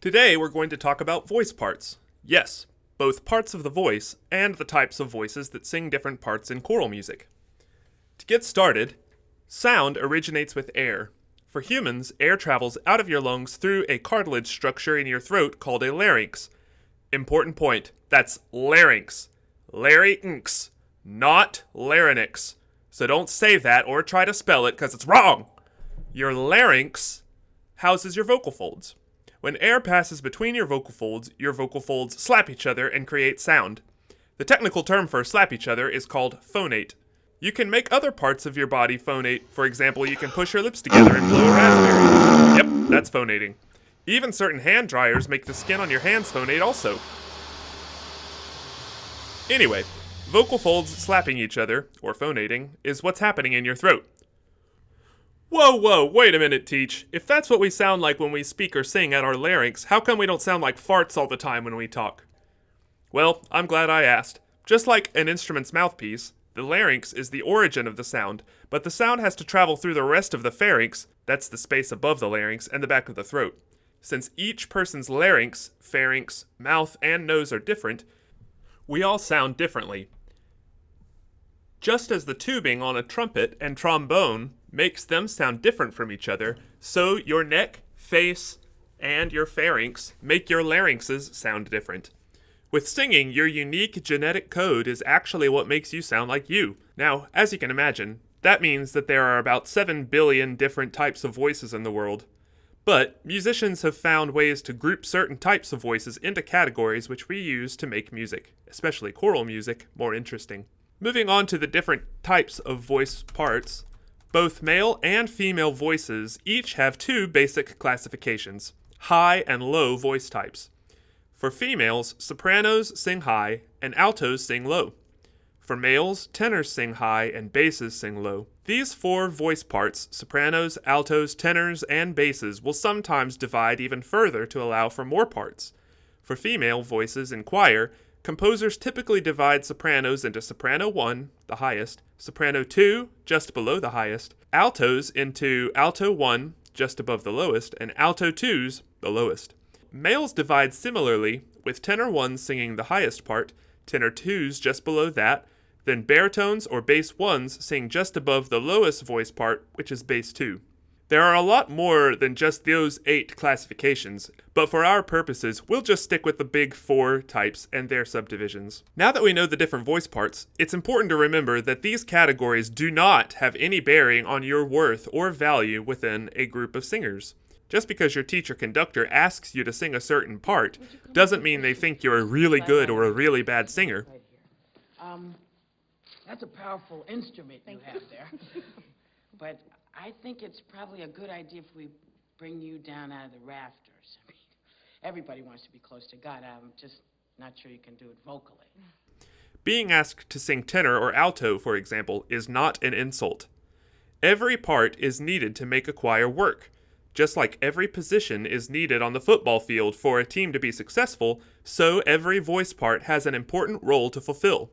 Today we're going to talk about voice parts. Yes, both parts of the voice and the types of voices that sing different parts in choral music. To get started, sound originates with air. For humans, air travels out of your lungs through a cartilage structure in your throat called a larynx. Important point, that's larynx. Larynx, not larynx. So don't say that or try to spell it because it's wrong. Your larynx houses your vocal folds. When air passes between your vocal folds slap each other and create sound. The technical term for slap each other is called phonate. You can make other parts of your body phonate. For example, you can push your lips together and blow a raspberry. Yep, that's phonating. Even certain hand dryers make the skin on your hands phonate also. Anyway, vocal folds slapping each other, or phonating, is what's happening in your throat. Whoa, wait a minute, Teach. If that's what we sound like when we speak or sing at our larynx, how come we don't sound like farts all the time when we talk? Well, I'm glad I asked. Just like an instrument's mouthpiece, the larynx is the origin of the sound, but the sound has to travel through the rest of the pharynx, that's the space above the larynx, and the back of the throat. Since each person's larynx, pharynx, mouth, and nose are different, we all sound differently. Just as the tubing on a trumpet and trombone makes them sound different from each other, so your neck, face, and your pharynx make your larynxes sound different. With singing, your unique genetic code is actually what makes you sound like you. Now, as you can imagine, that means that there are about 7 billion different types of voices in the world. But musicians have found ways to group certain types of voices into categories which we use to make music, especially choral music, more interesting. Moving on to the different types of voice parts, both male and female voices each have two basic classifications, high and low voice types. For females, sopranos sing high and altos sing low. For males, tenors sing high and basses sing low. These four voice parts, sopranos, altos, tenors, and basses, will sometimes divide even further to allow for more parts. For female voices in choir, composers typically divide sopranos into soprano 1, the highest, soprano 2, just below the highest, altos into alto 1, just above the lowest, and alto 2s, the lowest. Males divide similarly, with tenor 1 singing the highest part, tenor 2s just below that, then baritones or bass 1s sing just above the lowest voice part, which is bass 2. There are a lot more than just those 8 classifications, but for our purposes, we'll just stick with the big 4 types and their subdivisions. Now that we know the different voice parts, it's important to remember that these categories do not have any bearing on your worth or value within a group of singers. Just because your teacher conductor asks you to sing a certain part doesn't mean they think you're a really good or a really bad singer. That's a powerful instrument you have there. But I think it's probably a good idea if we bring you down out of the rafters. I mean, everybody wants to be close to God. I'm just not sure you can do it vocally. Being asked to sing tenor or alto, for example, is not an insult. Every part is needed to make a choir work. Just like every position is needed on the football field for a team to be successful, so every voice part has an important role to fulfill.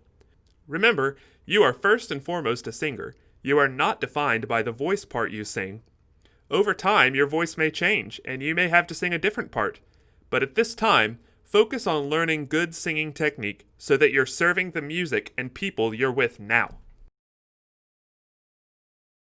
Remember, you are first and foremost a singer. You are not defined by the voice part you sing. Over time, your voice may change, and you may have to sing a different part. But at this time, focus on learning good singing technique so that you're serving the music and people you're with now.